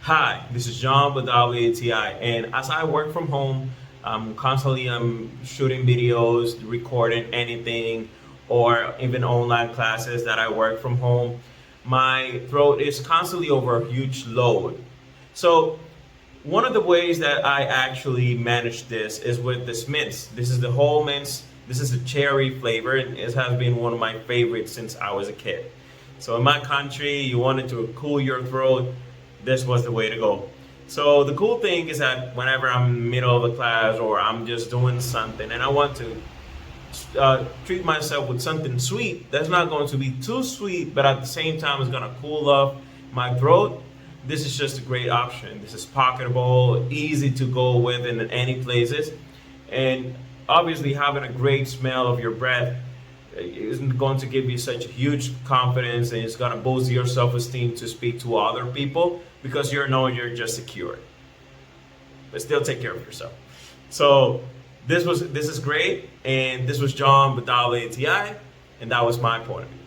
Hi, this is John with WATI, and as I work from home, I'm shooting videos, recording anything, or even online classes that I work from home. My throat is constantly over a huge load. So one of the ways that I actually manage this is with this mints. This is the whole mints. This is a cherry flavor, and it has been one of my favorites since I was a kid. So in my country, you wanted to cool your throat, this was the way to go. So the cool thing is that whenever I'm in the middle of a class or I'm just doing something and I want to treat myself with something sweet that's not going to be too sweet, but at the same time is going to cool off my throat, this is just a great option. This is pocketable, easy to go with in any places, and obviously having a great smell of your breath isn't going to give you such a huge confidence, and it's going to boost your self-esteem to speak to other people because you know you're just secure, but still take care of yourself. So this is great, and this was John with WATI, and that was my point of view.